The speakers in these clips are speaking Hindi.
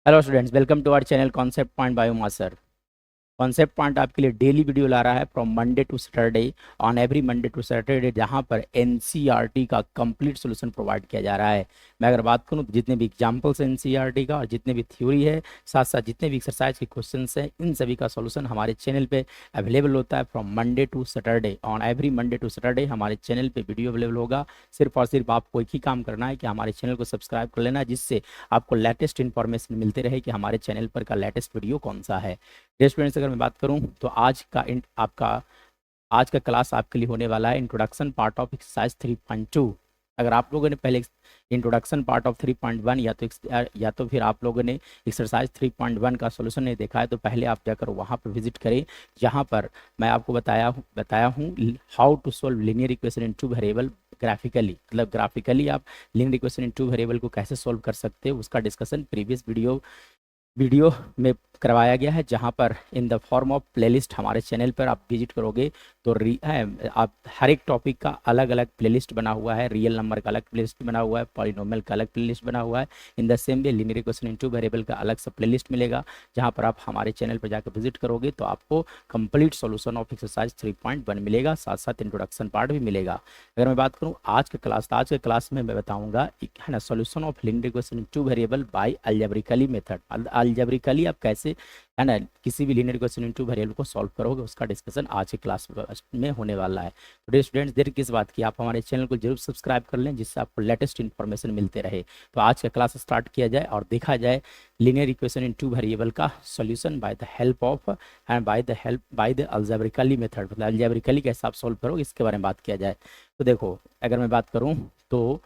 Hello students, welcome to our channel concept point by Uma sir. Concept point आपके लिए डेली वीडियो ला रहा है from Monday to Saturday, on every Monday to Saturday, जहां पर एनसीईआरटी का कंप्लीट सॉल्यूशन प्रोवाइड किया जा रहा है। मैं अगर बात करूं तो जितने भी एग्जांपल्स हैं एनसीईआरटी का और जितने भी थ्योरी है, साथ साथ जितने भी एक्सरसाइज के क्वेश्चंस हैं, इन सभी का सॉल्यूशन हमारे चैनल पे अवेलेबल होता है from Monday to Saturday. On every Monday to Saturday हमारे चैनल पर वीडियो अवेलेबल होगा। सिर्फ और सिर्फ आपको एक ही काम करना है कि हमारे चैनल को सब्सक्राइब कर लेना, जिससे आपको लेटेस्ट इन्फॉर्मेशन मिलते रहे कि हमारे चैनल पर का लेटेस्ट वीडियो कौन सा है। स्टूडेंट्स, अगर मैं बात करूं तो आज का क्लास आपके लिए होने वाला है इंट्रोडक्शन पार्ट ऑफ एक्सरसाइज 3.2। अगर आप लोगों ने पहले इंट्रोडक्शन पार्ट ऑफ 3.1 या तो फिर आप लोगों ने एक्सरसाइज 3.1 का सॉल्यूशन नहीं देखा है, तो पहले आप जाकर वहां पर विजिट करें, जहां पर मैं आपको बताया हूं how to solve linear equation in two variable graphically. मतलब ग्राफिकली आप linear equation in two variable को कैसे सॉल्व कर सकते हैं, उसका डिस्कशन प्रीवियस वीडियो में करवाया गया है, जहां पर in the form of playlist हमारे चैनल पर आप विजिट करोगे तो आप हर एक टॉपिक का अलग अलग प्लेलिस्ट बना हुआ है। रियल नंबर का अलग प्लेलिस्ट बना हुआ है, पॉलिनोमियल का अलग प्लेलिस्ट बना हुआ है। In the same way linear equation into variable का अलग सा प्लेलिस्ट मिलेगा, जहां पर आप हमारे चैनल पर जाकर विजिट करोगे तो आपको कंप्लीट सॉल्यूशन ऑफ एक्सरसाइज 3.1 मिलेगा, साथ साथ इंट्रोडक्शन पार्ट भी मिलेगा। अगर मैं बात करूँ आज के क्लास में मैं बताऊंगा है ना solution of linear equation into variable bye algebraically method. Algebraically आप कैसे है ना किसी भी लीनियर इक्वेशन इनटू वेरिएबल को सॉल्व करोगे, उसका डिस्कशन आज की क्लास में होने वाला है। तो डियर स्टूडेंट्स, देर किस बात की, आप हमारे चैनल को जरूर सब्सक्राइब कर लें, जिससे आपको लेटेस्ट इन्फॉर्मेशन मिलते रहे। तो आज का क्लास स्टार्ट किया जाए और देखा जाए लीनियर इक्वेशन इनटू वेरिएबल का solution bye the help of and by the algebraically method. मतलब अलजेब्रिकली कैसे आप सॉल्व करोगे, इसके बारे में बात किया जाए। तो देखो, अगर मैं बात करूँ तो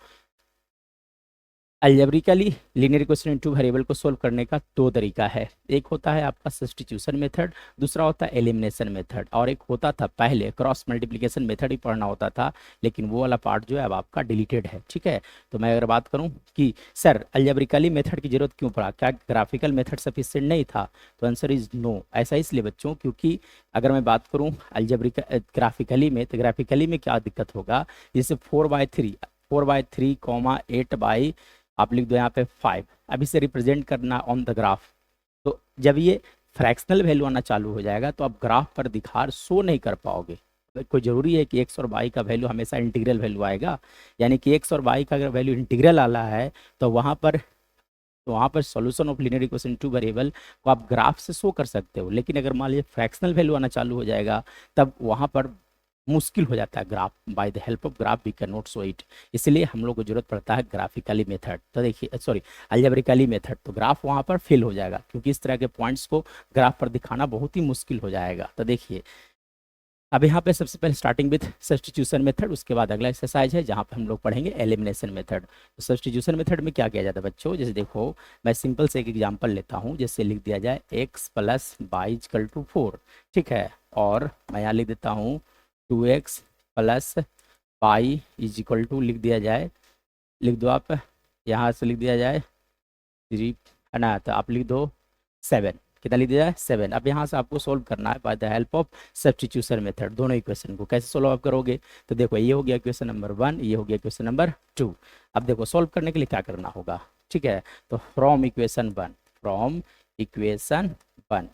algebraically linear equation into variable को सोल्व करने का दो तरीका है। एक होता है आपका सब्स्टिट्यूशन मेथड, दूसरा होता है एलिमिनेशन मेथड, और एक होता था पहले क्रॉस मल्टीप्लिकेशन मेथड ही पढ़ना होता था, लेकिन वो वाला पार्ट जो है अब आपका डिलीटेड है। ठीक है, तो मैं अगर बात करूं कि सर अलजेब्रिकली मेथड की जरूरत क्यों पड़ा, क्या ग्राफिकल मेथड सफिशिएंट नहीं था, तो आंसर इज नो। ऐसा इसलिए बच्चों क्योंकि अगर मैं बात करूँ ग्राफिकली में क्या दिक्कत होगा, जैसे 4/3 कॉमा 8 आप लिख दो यहाँ पे 5, अब इसे रिप्रेजेंट करना ऑन द ग्राफ। तो जब ये फ्रैक्शनल वैल्यू आना चालू हो जाएगा तो आप ग्राफ पर दिखा शो नहीं कर पाओगे। कोई जरूरी है कि एक्स और वाई का वैल्यू हमेशा इंटीग्रल वैल्यू आएगा, यानी कि एक्स और वाई का अगर वैल्यू इंटीग्रल आला है तो वहाँ पर solution of linear equation two variable को आप ग्राफ से शो कर सकते हो। लेकिन अगर मान लीजिए फ्रैक्शनल वैल्यू आना चालू हो जाएगा, तब वहाँ पर मुश्किल हो जाता है graph. By the help of graph we can not show it, इसलिए हम लोग को जरूरत पड़ता है ग्राफिकली मेथड। तो देखिए सॉरी अलजेब्रिकली मेथड, तो ग्राफ वहाँ पर फेल हो जाएगा, क्योंकि इस तरह के पॉइंट्स को ग्राफ पर दिखाना बहुत ही मुश्किल हो जाएगा। तो देखिए, अब यहाँ पे सबसे पहले स्टार्टिंग विथ सब्स्टिट्यूशन मेथड, उसके बाद अगला एक्सरसाइज है जहाँ पे हम लोग पढ़ेंगे एलिमिनेशन मेथड। तो सब्स्टिट्यूशन मेथड में क्या किया जाता है बच्चों, जैसे देखो मैं सिंपल से एक एग्जांपल लेता हूँ, जैसे लिख दिया जाए x plus y equal to 4। ठीक है, और मैं यहाँ लिख देता हूँ 2x plus y is equal to लिख दो आप, यहाँ से लिख दिया जाए 3 है ना, तो आप लिख दो 7। कितना लिख दिया जाए 7। अब यहाँ से आपको सोल्व करना है by the help of substitution method. दोनों इक्वेशन को कैसे सोल्व आप करोगे, तो देखो ये हो गया इक्वेशन नंबर 1, ये हो गया इक्वेशन नंबर 2। अब देखो सोल्व करने के लिए क्या करना होगा। ठीक है, तो फ्रॉम इक्वेशन 1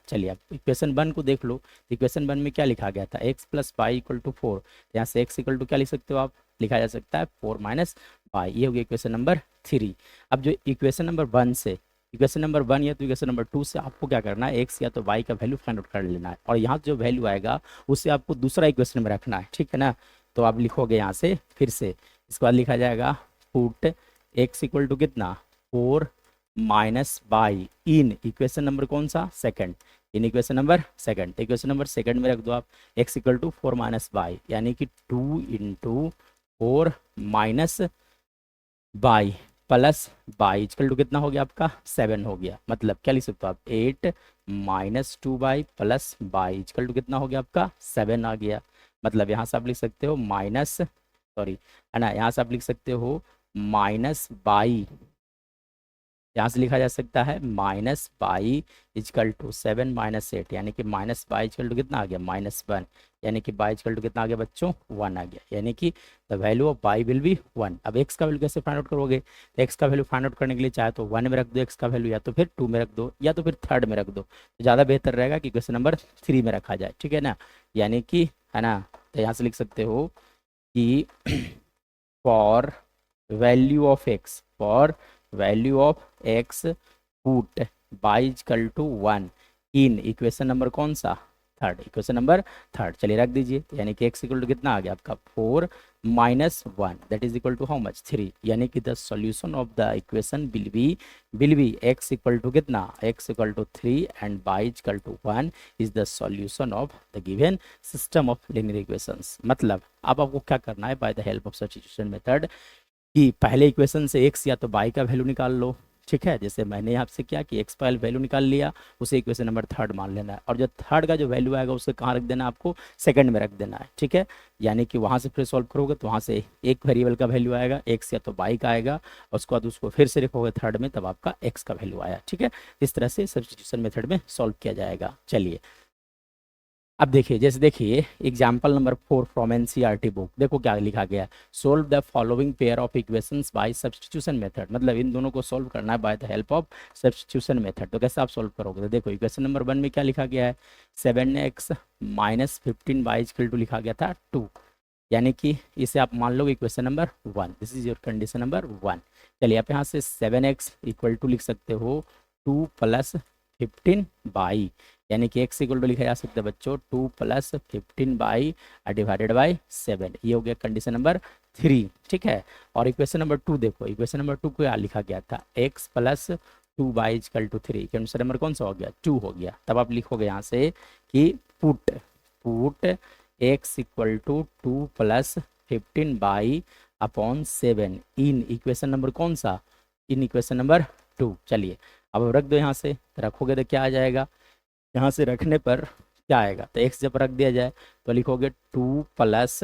चलिए अब इक्वेशन 1 को देख लो। इक्वेशन 1 में क्या लिखा गया था, x plus y equal to 4। यहाँ से x इक्वल टू क्या लिख सकते हो आप, लिखा जा सकता है 4 माइनस वाई। ये हो गया इक्वेशन नंबर 3। अब जो इक्वेशन नंबर 1 से इक्वेशन नंबर 1 या तो इक्वेशन नंबर 2 से आपको क्या करना है, x या तो y का वैल्यू फाइंड आउट कर लेना है, और यहाँ जो वैल्यू आएगा उसे आपको दूसरा इक्वेशन में रखना है। ठीक है ना, तो आप लिखोगे यहाँ से फिर से, इसके बाद लिखा जाएगा पुट x इक्वल टू कितना 4 minus y in equation number कौन सा, second, in equation number second. तो इक्वेशन नंबर सेकंड में रख दो आप x equal to 4 minus y, यानी कि 2 into 4 minus y plus y equal to कितना हो गया आपका 7 हो गया। मतलब क्या लिख सकते हो आप 8 minus 2y plus y equal to कितना हो गया आपका 7 आ गया। मतलब यहाँ से आप लिख सकते हो है ना, यहाँ से आप लिख सकते हो माइनस वाई यहाँ से लिखा जा सकता है minus by equal to 7 minus 8, यानी कि माइनस बाई इजकल टू कितना आ गया -1, यानी कि बाई इजकल टू कितना आ गया बच्चों 1 आ गया, यानी कि the value of by will be 1। अब एक्स का वैल्यू कैसे फाइंड आउट करोगे, तो एक्स का वैल्यू फाइंड आउट करने के लिए चाहे तो 1 में रख दो एक्स का वैल्यू, या तो फिर 2 में रख दो, या तो फिर थर्ड में रख दो, तो ज़्यादा बेहतर रहेगा कि क्वेश्चन नंबर 3 में रखा जाए, ठीक है ना, यानी कि है ना। तो यहाँ से लिख सकते हो कि for value of x, for value of x put by equal to 1 in equation number कौन सा, थर्ड, इक्वेशन नंबर थर्ड, चलिए रख दीजिए। तो यानी कि एक्स इक्वल टू कितना आ गया आपका 4 minus 1 that is equal to how much 3, यानी कि the solution of the equation will be x equal to कितना, x equal to 3 and y equal to 1 is the solution of the given system of linear equations. मतलब अब आपको क्या करना है, by the help of substitution method, कि पहले इक्वेशन से एक्स या तो बाई का वैल्यू निकाल लो, ठीक है, जैसे मैंने आपसे क्या कि एक्स का वैल्यू निकाल लिया, उसे इक्वेशन नंबर थर्ड मान लेना है, और जो थर्ड का जो वैल्यू आएगा उसे कहाँ रख देना है, आपको सेकंड में रख देना है, ठीक है, यानी कि वहाँ से फिर सॉल्व करोगे तो वहाँ से एक वेरिएबल का वैल्यू आएगा, एक्स या तो बाई का आएगा, और उसके बाद उसको फिर से लिखोगे थर्ड में, तब आपका एक्स का वैल्यू आया, ठीक है। इस तरह से सब्स्टिट्यूशन मेथड में सॉल्व किया जाएगा। चलिए अब देखिए, जैसे देखिए example number 4 from NCERT book, देखो क्या लिखा गया है, solve the following pair of equations bye substitution method, मतलब इन दोनों को सॉल्व करना है by the help of substitution method. तो कैसे आप सॉल्व करोगे, तो देखो इक्वेशन नंबर 1 में क्या लिखा गया है, 7x minus 15 by equal to लिखा गया था 2, यानी कि इसे आप मान लो equation number 1, this is your condition number 1। चलिए आप यहाँ से 7x इक्वल टू लिख सकते हो 2 प्लस 15 बाई, यानी कि x इक्वल टू लिखा जा सकता है बच्चों 2 प्लस 15 बाई डिवाइडेड बाई 7, ये हो गया कंडीशन नंबर 3, ठीक है। और इक्वेशन नंबर 2 देखो, इक्वेशन नंबर 2 को क्या लिखा गया था, x plus 2 by equal to 3, condition number कौन सा हो गया 2 हो गया। तब आप लिखोगे यहाँ से कि put put x equal to 2 plus 15 by upon 7 in equation number कौन सा, इन इक्वेशन नंबर 2। चलिए अब रख दो यहाँ से, तो रखोगे तो क्या आ जाएगा, यहाँ से रखने पर क्या आएगा, तो x जब रख दिया जाए तो लिखोगे 2 plus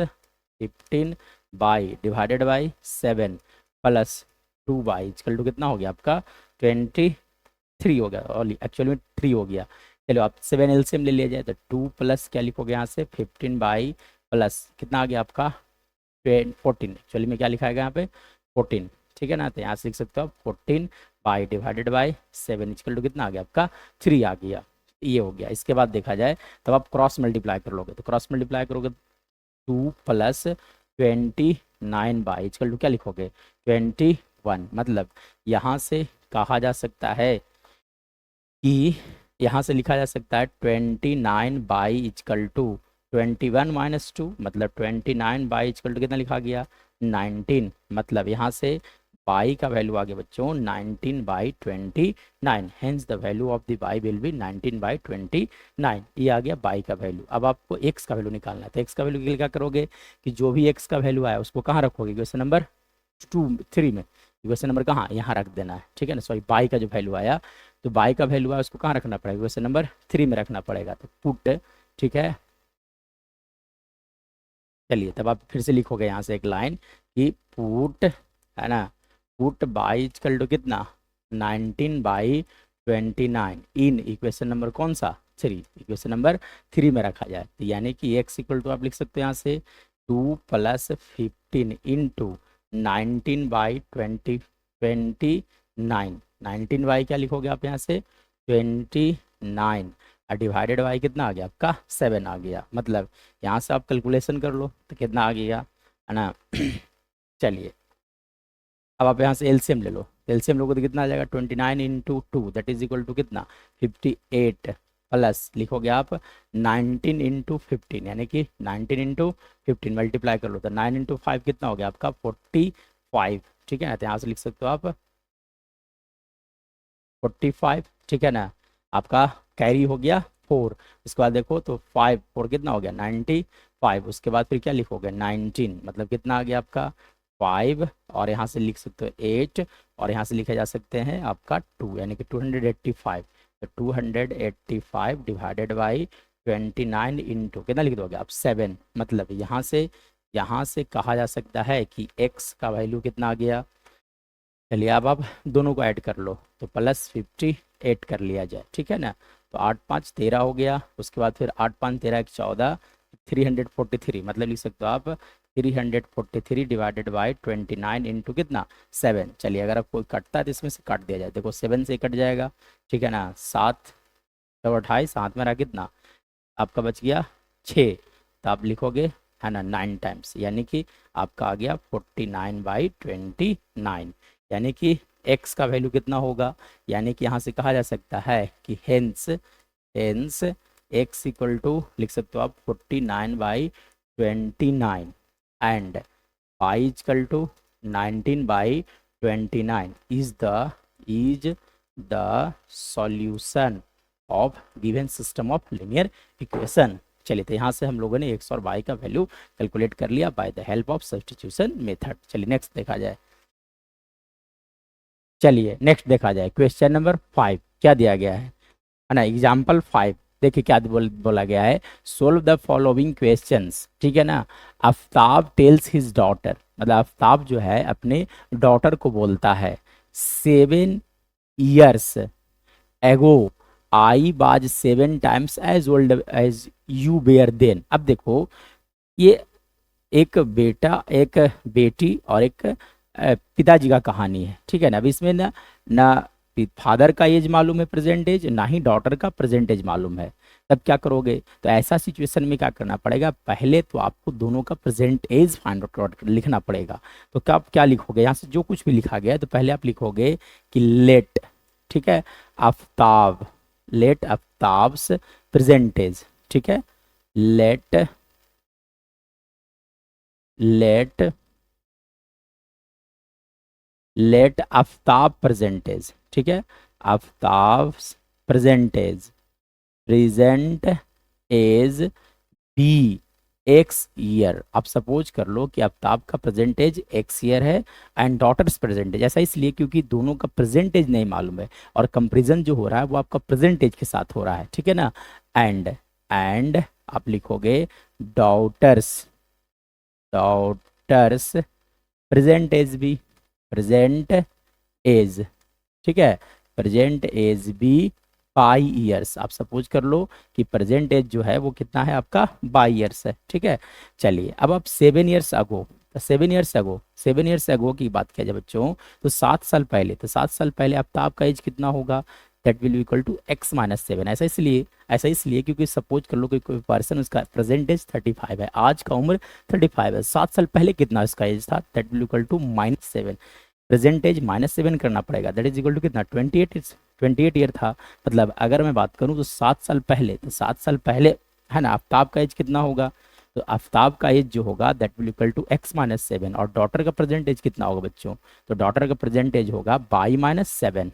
15 by divided by 7 plus 2 by equal to कितना हो गया आपका 23 हो गया, और एक्चुअली में 3 हो गया। चलो आप 7 एलसीएम ले लिया जाए तो 2 प्लस क्या लिखोगे यहाँ से 15 बाई प्लस कितना आ गया आपका 14, एक्चुअली में क्या लिखा है यहाँ पे 14, ठीक है ना, तो यहाँ से लिख सकते हो आप 14 by divided by 7 equal to कितना आ गया आपका 3 आ गया, ये हो गया। इसके बाद देखा जाए तब आप क्रॉस मल्टीप्लाई कर लोगे, तो क्रॉस मल्टीप्लाई करोगे 2 प्लस 29 बाई इक्वल टू क्या लिखोगे 21, मतलब यहाँ से कहा जा सकता है कि यहाँ से लिखा जा सकता है 29 बाई इक्वल टू 21 माइनस 2, मतलब 29 बाई इक्वल टू कितना लिखा गया 19, मतलब यहाँ से बाई का वैल्यू आ गया बच्चों 19 by 29, hence the value of the by will be 19 by 29, ये आ गया बाई का वैल्यू। अब आपको एक्स का वैल्यू निकालना है, तो एक्स का वैल्यू के लिए क्या करोगे कि जो भी एक्स का वैल्यू आया उसको कहाँ रखोगे, क्वेश्चन नंबर 3 में, क्वेश्चन नंबर कहाँ यहाँ रख देना है, ठीक है ना, सॉरी बाई का जो वैल्यू आया, तो बाई का वैल्यू आया उसको कहाँ रखना पड़ेगा, क्वेश्चन नंबर 3 में रखना पड़ेगा, तो पुट, ठीक है। चलिए तब आप फिर से लिखोगे यहाँ से एक लाइन कि पुट, है ना, पुट बाई इक्वल टू कितना 19 बाई 29 इन इक्वेशन नंबर कौन सा 3, इक्वेशन नंबर 3 में रखा जाए, तो यानी कि x इक्वल टू आप लिख सकते हो यहाँ से 2 प्लस 15 इंटू 19 बाई 29, 19 बाई क्या लिखोगे आप यहाँ से 29 डिवाइडेड बाई कितना आ गया आपका 7 आ गया, मतलब यहाँ से आप कैलकुलेशन कर लो तो कितना आ गया, है ना। चलिए अब आप यहाँ से एलसीएम ले लो, एलसीएम लोगों तो कितना आ जाएगा 29 into 2 that is equal to कितना 58 प्लस लिखोगे आप 19 इंटू 15, यानी कि 19 इंटू 15 मल्टीप्लाई कर लो तो 9 इंटू 5 कितना हो गया आपका 45, ठीक है ना, तो यहाँ से लिख सकते हो आप 45, ठीक है ना, आपका कैरी हो गया 4, इसके बाद देखो तो 5 4 कितना हो गया 95, उसके बाद फिर क्या लिखोगे 19, मतलब कितना आ गया आपका 5, और यहाँ से लिख सकते हो 8, और यहाँ से लिखे जा सकते हैं आपका 2, यानी कि 285, तो 285 डिवाइडेड बाई 29 इंटू कितना लिख दोगे आप 7, मतलब यहाँ से कहा जा सकता है कि x का वैल्यू कितना आ गया चलिए अब आप दोनों को ऐड कर लो, तो +58 कर लिया जाए, ठीक है ना। तो 8×5 = 13 हो गया, उसके बाद फिर 8×5 = 13, 14, 343, मतलब लिख सकते हो आप 343 डिवाइडेड बाई 29 इंटू कितना 7। चलिए अगर आप कोई कटता है तो इसमें से काट दिया जाए, देखो 7 से कट जाएगा, ठीक है ना। 7 तो 28, 7 में रहा कितना आपका बच गया 6, तो आप लिखोगे है ना 9 टाइम्स, यानी कि आपका आ गया 49/29, यानी कि x का वैल्यू कितना होगा, यानी कि यहाँ से कहा जा सकता है कि hence hence x equal to लिख सकते हो आप 49/29 and y equal to 19/29 is the solution of given system of linear equation. चलिए तो यहाँ से हम लोगों ने x और y का वैल्यू कैलकुलेट कर लिया bye the help of substitution method. चलिए नेक्स्ट देखा जाए। चलिए नेक्स्ट देखा जाए, क्वेश्चन नंबर 5 क्या दिया गया है ना, एग्जाम्पल 5। देखिए क्या बोला गया है, सोल्व द फॉलोइंग क्वेश्चंस, ठीक है ना। आफ्ताब टेल्स हिज डॉटर, मतलब आफ्ताब जो है अपने डॉटर को बोलता है 7 years ago I was 7 times as old as you were then. अब देखो ये एक बेटा एक बेटी और एक पिताजी का कहानी है, ठीक है ना। अब इसमें ना ना फादर का एज मालूम है प्रेजेंट एज, ना ही डॉटर का प्रेजेंट एज मालूम है। तब क्या करोगे, तो ऐसा सिचुएशन में क्या करना पड़ेगा, पहले तो आपको दोनों का प्रेजेंट एज फाइंड आउट लिखना पड़ेगा। तो क्या आप क्या लिखोगे, यहाँ से जो कुछ भी लिखा गया है तो पहले आप लिखोगे कि लेट, ठीक है, Aftab, let Aftab's present age, ठीक है, let let let Aftab present age, ठीक है, Aftab present age present age be x year. आप सपोज कर लो कि आफ्ताब का प्रेजेंटेज एक्स ईयर है एंड डॉटर्स प्रेजेंटेज, ऐसा इसलिए क्योंकि दोनों का प्रेजेंटेज नहीं मालूम है और कंपेरिजन जो हो रहा है वो आपका प्रेजेंटेज के साथ हो रहा है, ठीक है ना। एंड आप लिखोगे daughter's daughter's present age be, present age, ठीक है, present age be by years. आप सपोज कर लो कि प्रेजेंट एज जो है वो कितना है आपका बाई ईयर्स है, ठीक है। चलिए अब आप 7 years अगो, 7 years अगो की बात किया जाए बच्चों, तो 7 साल पहले, तो 7 साल पहले अब तो आपका एज कितना होगा, that will equal to x-7। ऐसा इसलिए क्योंकि सपोज कर लो कि कोई पर्सन उसका प्रेजेंट एज 35 है, आज का उम्र 35 है, 7 साल पहले कितना उसका एज था, that will equal to -7। Present age -7 करना पड़ेगा, दैट इज इक्वल टू कितना 28 ईयर था। मतलब अगर मैं बात करूं तो 7 साल पहले, तो 7 साल पहले है ना आफ्ताब का एज कितना होगा, तो आफ्ताब का एज जो होगा that will equal to x-7। और डॉटर का प्रेजेंट एज कितना होगा बच्चों, तो डॉटर का प्रेजेंट एज होगा बाई -7।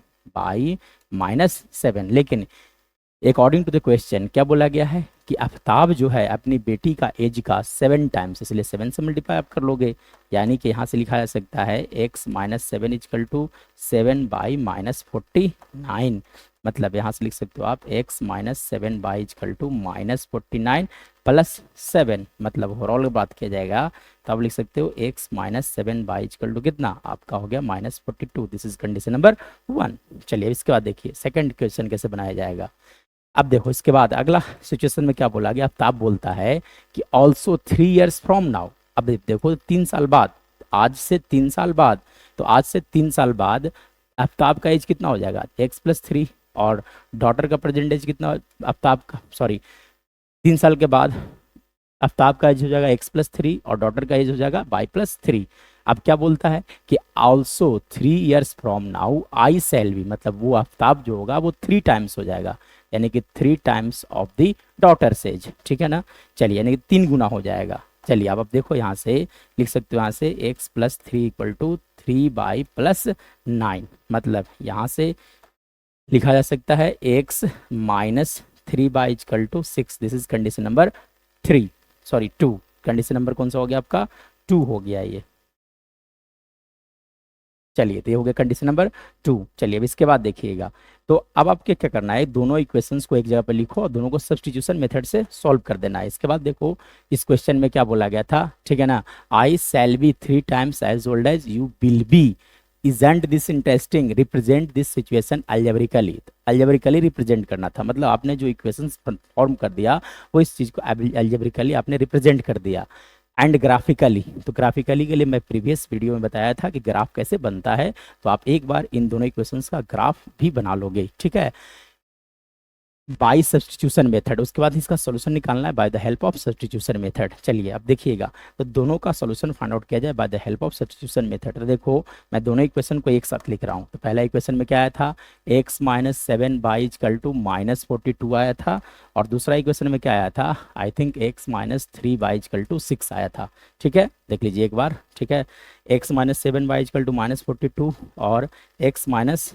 लेकिन अकॉर्डिंग टू द क्वेश्चन क्या बोला गया है कि आफ्ताब जो है अपनी बेटी का एज का 7 टाइम्स, इसलिए 7 से मल्टीप्लाई आप कर लोगे, यानी कि यहाँ से लिखा जा सकता है x-7 इक्वल टू 7/-49। मतलब यहाँ से लिख सकते हो आप x-7 by equal to -49 plus 7, मतलब ओवरऑल बात किया जाएगा तो आप लिख सकते हो x-7 बाई इक्वल टू कितना आपका हो गया -42। This is condition number 1। चलिए इसके बाद देखिए सेकंड क्वेश्चन कैसे बनाया जाएगा। अब देखो इसके बाद अगला सिचुएशन में क्या बोला गया, आफ्ताब बोलता है कि ऑल्सो 3 years फ्रॉम नाउ। अब देखो 3 साल बाद, आज से 3 साल बाद, तो आज से 3 साल बाद आफ्ताब का एज कितना हो जाएगा x+3, और डॉटर का प्रेजेंट एज कितना, आफ्ताब का सॉरी 3 साल के बाद आफ्ताब का एज हो जाएगा x+3 और डॉटर का एज हो जाएगा y+3। अब क्या बोलता है कि also 3 years from now I shall be, मतलब वो आफ्ताब जो होगा वो 3 टाइम्स हो जाएगा, यानी कि 3 times of the daughters as, ठीक है ना। चलिए यानी कि 3 गुना हो जाएगा। चलिए अब आप देखो यहाँ से लिख सकते हो, यहाँ से x+3 इक्वल टू 3/+9, मतलब यहाँ से लिखा जा सकता है x-3/6। This is condition number 3, sorry 2। Condition number कौन सा हो गया आपका 2 हो गया ये। चलिए तो ये हो गया कंडीशन नंबर 2। चलिए अब इसके बाद देखिएगा, तो अब आपके क्या करना है, दोनों इक्वेशंस को एक जगह पर लिखो और दोनों को सब्स्टिट्यूशन मेथड से सॉल्व कर देना है। इसके बाद देखो इस क्वेश्चन में क्या बोला गया था, ठीक है ना, I shall be 3 times as old as you will be isn't this interesting, represent this situation algebraically, algebraically represent करना था, मतलब आपने जो इक्वेशंस फॉर्म कर दिया वो इस चीज़ को अलजेब्रिकली आपने रिप्रेजेंट कर दिया। एंड ग्राफिकली, तो ग्राफिकली के लिए मैं प्रीवियस वीडियो में बताया था कि ग्राफ कैसे बनता है, तो आप एक बार इन दोनों इक्वेशंस का ग्राफ भी बना लोगे, ठीक है। बाय सब्स्टिट्यूशन मेथड, उसके बाद इसका सोल्यूशन निकालना है by the help of substitution method. चलिए अब देखिएगा, तो दोनों का सोल्यूशन फाइंड आउट किया जाए bye the help of substitution method. तो देखो मैं दोनों इक्वेशन को एक साथ लिख रहा हूँ। तो पहला इक्वेशन में क्या आया था, x minus 7 equal to minus 42 आया था, और दूसरा इक्वेशन में क्या आया था, I think x minus 3 equal to 6 आया था, ठीक है। देख लीजिए एक बार, ठीक है, x minus 7 equal to minus 42 और x माइनस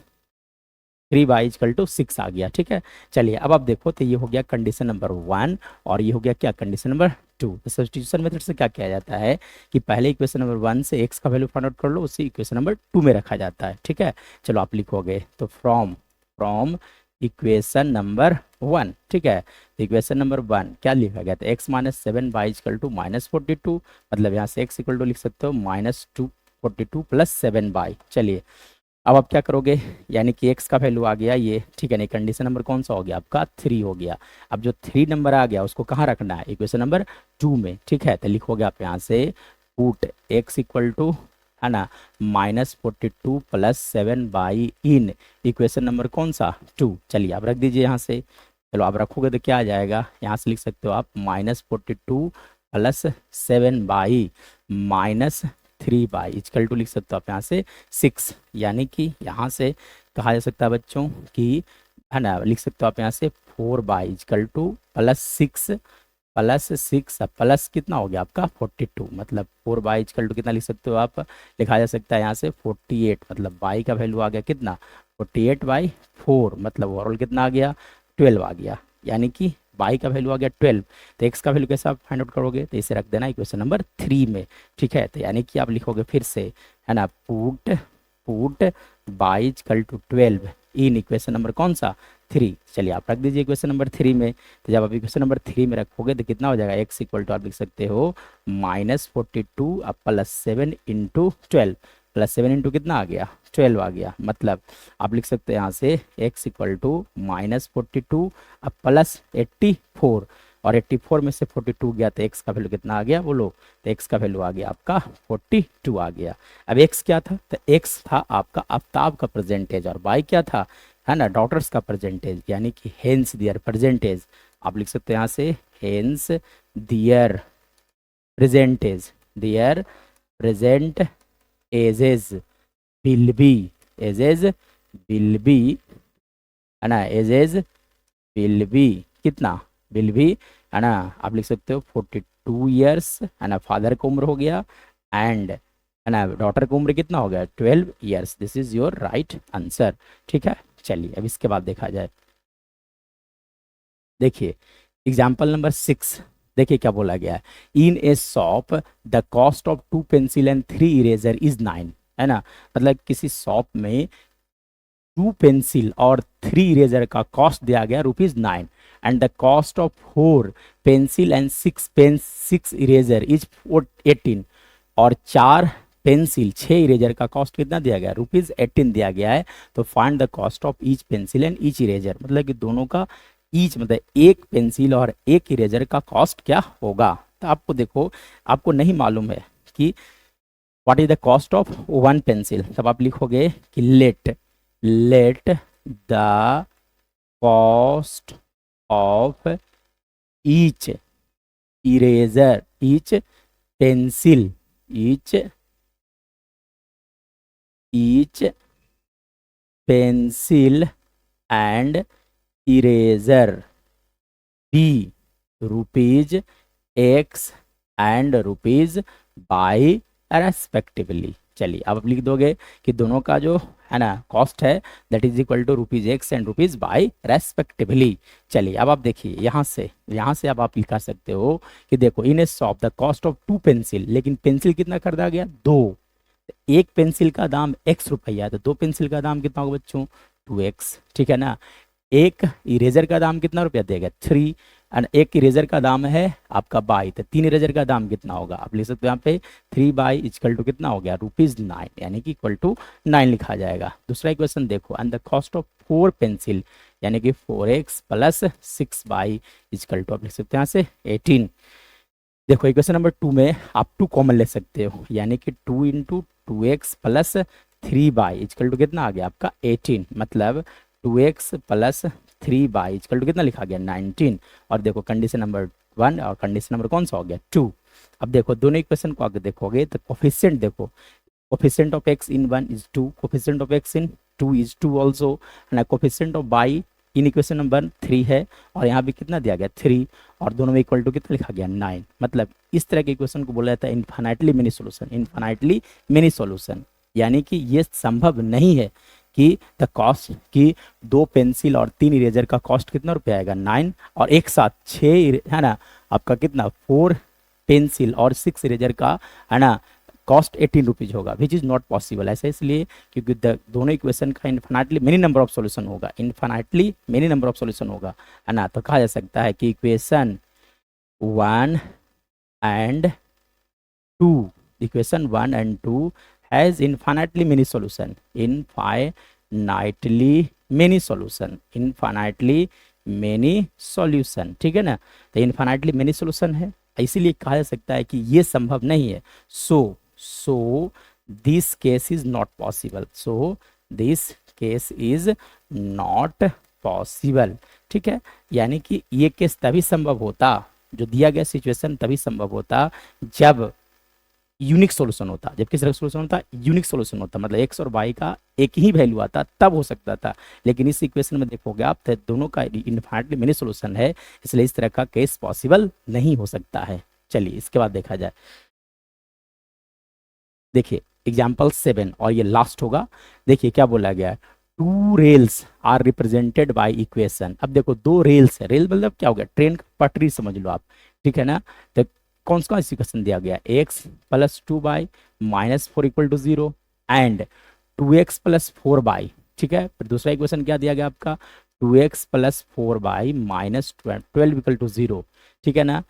3 इक्वल टू 6 आ गया, ठीक है। चलिए अब आप देखो, तो ये हो गया कंडीशन नंबर 1 और ये हो गया क्या, कंडीशन नंबर 2। तो सब्स्टिट्यूशन मेथड से क्या किया जाता है कि पहले इक्वेशन नंबर 1 से x का वैल्यू फाइंड आउट कर लो, उसी इक्वेशन नंबर 2 में रखा जाता है, ठीक है। चलो आप लिखोगे, तो फ्रॉम फ्रॉम इक्वेशन नंबर 1, ठीक है। तो इक्वेशन नंबर 1 क्या लिखा गया था, x minus 7 equal to minus 42, मतलब यहाँ से x इक्वल टू लिख सकते हो माइनस 242 प्लस 7 चलिए अब आप क्या करोगे, यानी कि x का वैल्यू आ गया ये, ठीक है। नहीं, कंडीशन नंबर कौन सा हो गया आपका, 3 हो गया। अब जो 3 नंबर आ गया उसको कहाँ रखना है, इक्वेशन नंबर 2 में, ठीक है। तो लिखोगे आप यहाँ से पुट x इक्वल टू, है ना, minus 42 plus 7 in equation number कौन सा, 2। चलिए आप रख दीजिए यहाँ से। चलो आप रखोगे तो क्या आ जाएगा, यहाँ से लिख सकते हो आप minus 42 plus 7 minus 3 equal to लिख सकते हो आप यहाँ से 6, यानी कि यहाँ से कहा जा सकता है बच्चों कि, है ना, लिख सकते हो आप यहाँ से 4 इक्वल टू प्लस 6 प्लस कितना हो गया आपका 42, मतलब 4 इक्वल टू कितना लिख सकते हो आप, लिखा जा सकता है यहाँ से 48, मतलब बाई का वैल्यू आ गया कितना 48/4, मतलब ओवरऑल कितना आ गया 12 आ गया, यानी कि बाई का वैल्यू आ गया 12। तो एक्स का वैल्यू कैसे आप फाइंड आउट करोगे, तो इसे रख देना इक्वेशन नंबर 3 में, ठीक है। तो यानी कि आप लिखोगे फिर से, है ना, put put by equal to 12 in equation number कौन सा 3। चलिए आप रख दीजिए इक्वेशन नंबर 3 में। तो जब आप इक्वेशन नंबर 3 में रखोगे तो कितना हो जाएगा, एक्स इक्वल टू आप लिख सकते हो माइनस 42 अब प्लस 7 इंटू 12, प्लस 7 इंटू कितना आ गया 12 आ गया, मतलब आप लिख सकते हैं यहाँ से x इक्वल टू माइनस 42 अब प्लस 84, और 84 में से 42 गया तो x का वैल्यू कितना आ गया बोलो, तो x का वैल्यू आ गया आपका 42 आ गया। अब x क्या था, तो x था आपका आफ्ताब का परसेंटेज, और y क्या था, है ना, डॉटर्स का परसेंटेज, यानी कि हेंस दियर परसेंटेज। आप लिख सकते हैं यहाँ से hence their present age, their present ages will be, ages will be, है ना, एजेज विल बी कितना, विल बी, है ना, आप लिख सकते हो 42 ईयर्स, है ना, फादर की उम्र हो गया, एंड, है ना, डॉटर की उम्र कितना हो गया 12 years. This is your right answer, ठीक है। चलिए अब इसके बाद देखा जाए, देखिए एग्जाम्पल नंबर 6, देखिए क्या बोला गया है, in a shop the cost of 2 pencil and 3 eraser is 9, है ना, मतलब किसी शॉप में 2 पेंसिल और 3 इरेजर का कॉस्ट दिया गया ₹9, and the cost of 4 pencil and 6 eraser is 18, और 4 पेंसिल 6 इरेजर का कॉस्ट कितना दिया गया ₹18 दिया गया है। तो find the cost of each pencil and each eraser, मतलब कि दोनों का ईच मतलब एक पेंसिल और एक इरेजर का कॉस्ट क्या होगा। तो आपको देखो, आपको नहीं मालूम है कि what is the cost of 1 pencil, तब आप लिखोगे कि let the cost of each eraser, each pencil, each pencil and eraser be ₹X and ₹Y respectively. चलिए अब आप लिख दोगे कि दोनों का जो है ना कॉस्ट है that is equal to ₹X and ₹Y respectively. चलिए अब आप देखिए यहाँ से अब आप लिखा सकते हो कि देखो in a shop the cost of 2 pencil, लेकिन पेंसिल कितना कर दिया गया 2, एक पेंसिल का दाम X रुपया, तो 2 पेंसिल का दाम कितना होगा बच्चों 2X, ठीक है ना। एक इरेजर का दाम कितना रुपया देगा 3, एंड एक इरेजर का दाम है आपका बाई, तो 3 इरेजर का दाम कितना होगा आप लिख सकते हो यहाँ पे 3 बाई इक्वल टू कितना हो गया ₹9, यानी कि इक्वल टू 9 लिखा जाएगा। दूसरा इक्वेशन देखो, and the cost of 4 pencil यानी कि 4x plus 6y equal to आप लिख सकते हैं यहाँ से 18। देखो इक्वेशन नंबर 2 में आप 2 कॉमन ले सकते हो, यानी कि 2 into 2x plus 3y equal to कितना आ गया आपका 18, मतलब 2x plus 3y equal to कितना लिखा गया 19। और देखो कंडीशन नंबर 1 और कंडीशन नंबर कौन सा हो गया 2। अब देखो दोनों इक्वेशन को आगे देखोगे तो कोफिशिएंट देखो, coefficient of x in 1 is 2, coefficient of x in 2 is 2 also, and coefficient of y in equation number 3 है, और यहाँ भी कितना दिया गया 3, और दोनों में इक्वल टू कितना लिखा गया 9। मतलब इस तरह के इक्वेशन को बोला जाता है infinitely many solution, infinitely many solution, यानी कि ये संभव नहीं है कि द कॉस्ट की 2 पेंसिल और 3 इरेजर का कॉस्ट कितना रुपया आएगा 9, और एक साथ 6 है ना आपका कितना 4 पेंसिल और 6 इरेजर का है ना कॉस्ट 18 रुपीज होगा, विच इज नॉट पॉसिबल। ऐसा इसलिए क्योंकि दोनों इक्वेशन का infinitely many number of solution होगा, infinitely many number of solution होगा है ना। तो कहा जा सकता है कि equation 1 and 2, equation 1 and 2 has infinitely many solution, infinitely many solution, infinitely many solution, ठीक है ना। तो इनफाइनाइटली मेनी सॉल्यूशन है, इसीलिए कहा जा सकता है कि ये संभव नहीं है। So this case is not possible, so this case is not possible, ठीक है। यानी कि ये केस तभी संभव होता, जो दिया गया सिचुएशन तभी संभव होता जब यूनिक सॉल्यूशन होता, जब किस तरह सॉल्यूशन होता यूनिक सॉल्यूशन होता, मतलब x और y का एक ही वैल्यू आता तब हो सकता था। लेकिन इस इक्वेशन में देखोगे आप तो दोनों का इनफाइनाइटली मेनी सॉल्यूशन है, इसलिए इस तरह का केस पॉसिबल नहीं हो सकता है। चलिए इसके बाद देखा जाए, देखिए एग्जाम्पल 7 और ये लास्ट होगा। देखिए क्या बोला गया है, 2 rails are represented by equation. अब देखो 2 रेल्स है, रेल मतलब क्या हो गया ट्रेन का पटरी समझ लो आप, ठीक है ना। तो कौन सा इक्वेशन दिया गया x plus 2y minus 4 equal to 0 and 2x plus 4y, ठीक है। फिर दूसरा इक्वेशन क्या दिया गया आपका 2x plus 4y minus 12 equal to 0, ठीक है ना।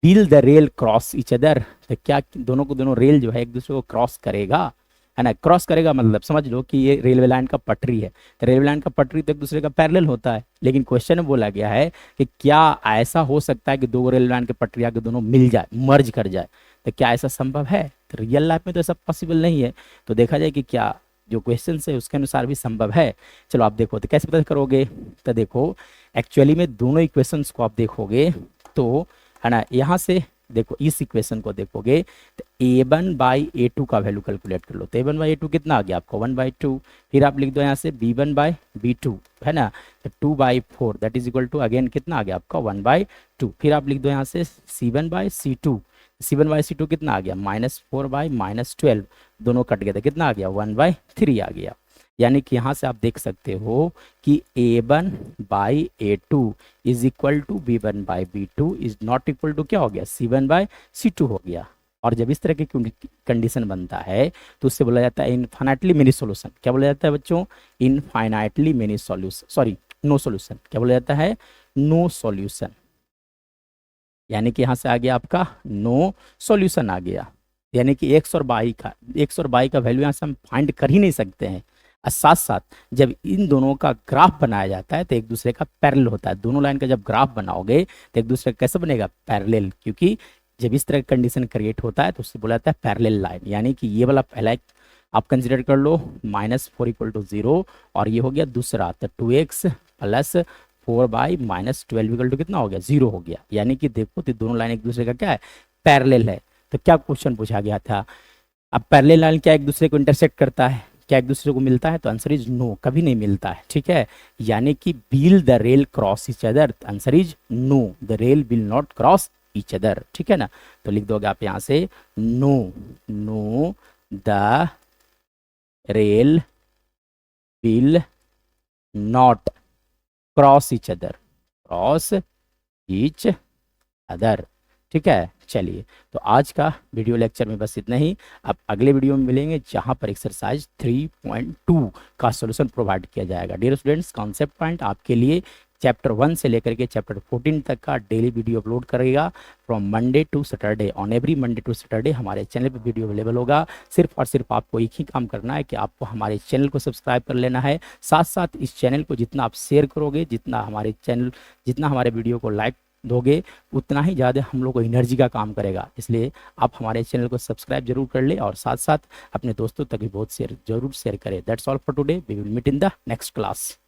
Will the rail cross each other, तो क्या दोनों को दोनों रेल जो है एक दूसरे को क्रॉस करेगा, है ना। क्रॉस करेगा मतलब समझ लो कि ये रेलवे लाइन का पटरी है, तो रेलवे लाइन का पटरी तो एक दूसरे का पैरेलल होता है, लेकिन क्वेश्चन में बोला गया है कि क्या ऐसा हो सकता है कि 2 रेलवे लाइन के पटरी आके दोनों मिल जाए, मर्ज कर जाए, तो क्या ऐसा संभव है। तो रियल लाइफ में तो ऐसा पॉसिबल नहीं है, तो देखा जाए कि क्या जो क्वेश्चन है उसके अनुसार भी संभव है। चलो आप देखो तो कैसे पता करोगे, तो देखो एक्चुअली में दोनों इक्वेशंस को आप देखोगे तो है ना, यहाँ से देखो इस इक्वेशन को देखोगे तो a1 बाई a2 का वैल्यू कैलकुलेट कर लो, तो a1 बाई a2 कितना आ गया आपको 1/2, फिर आप लिख दो यहाँ से b1 बाई b2 है ना, तो 2/4 that is equal to again कितना आ गया आपका 1/2, फिर आप लिख दो यहाँ से c1 by c2, c1 by c2 कितना आ गया -4 बाई -12, दोनों कट गए थे कितना आ गया 1/3 आ गया। यानी कि यहाँ से आप देख सकते हो कि a1 by a2 is equal to b1 by b2 is not equal to क्या हो गया c1 बाई c2 हो गया। और जब इस तरह की कंडीशन बनता है तो उससे बोला जाता है इनफाइनाइटली मेनी सॉल्यूशन। क्या बोला जाता है बच्चों, infinitely many solution, sorry no solution. क्या बोला जाता है, नो सॉल्यूशन। यानी कि यहाँ से आ गया आपका नो सॉल्यूशन आ गया, यानी कि x और y का वैल्यू यहाँ से हम फाइंड कर ही नहीं सकते हैं। और साथ साथ जब इन दोनों का ग्राफ बनाया जाता है तो एक दूसरे का पैरेलल होता है, दोनों लाइन का जब ग्राफ बनाओगे तो एक दूसरे का कैसे बनेगा पैरेलल, क्योंकि जब इस तरह का कंडीशन क्रिएट होता है तो उससे बोला जाता है पैरेलल लाइन। यानी कि ये वाला पहला आप कंसिडर कर लो -4 इक्वल टू 0, और ये हो गया दूसरा तो 2x plus 4 by -12 equal to कितना हो गया 0 हो गया। यानी कि देखो तो दोनों लाइन एक दूसरे का क्या है पैरेलल है। तो क्या क्वेश्चन पूछा गया था, अब पैरेलल लाइन क्या एक दूसरे को इंटरसेक्ट करता है, क्या एक दूसरे को मिलता है, तो आंसर इज नो, कभी नहीं मिलता है, ठीक है। यानी कि will the rail cross each other, answer is no, the rail will not cross each other, ठीक है ना। तो लिख दोगे आप यहाँ से no the rail will not cross each other, cross each other, ठीक है। चलिए, तो आज का वीडियो लेक्चर में बस इतना ही। अब अगले वीडियो में मिलेंगे जहां पर एक्सरसाइज 3.2 का सॉल्यूशन प्रोवाइड किया जाएगा। डियर स्टूडेंट्स, कॉन्सेप्ट पॉइंट आपके लिए चैप्टर 1 से लेकर के चैप्टर 14 तक का डेली वीडियो अपलोड करेगा from Monday to Saturday. On every Monday to Saturday हमारे चैनल पे वीडियो अवेलेबल होगा। सिर्फ और सिर्फ आपको एक ही काम करना है कि आपको हमारे चैनल को सब्सक्राइब कर लेना है। साथ साथ इस चैनल को जितना आप शेयर करोगे, जितना हमारे वीडियो को लाइक दोगे, उतना ही ज़्यादा हम लोग को एनर्जी का काम करेगा। इसलिए आप हमारे चैनल को सब्सक्राइब जरूर कर ले और साथ साथ अपने दोस्तों तक भी बहुत जरूर शेयर करें। That's all for today, we will meet in the next class.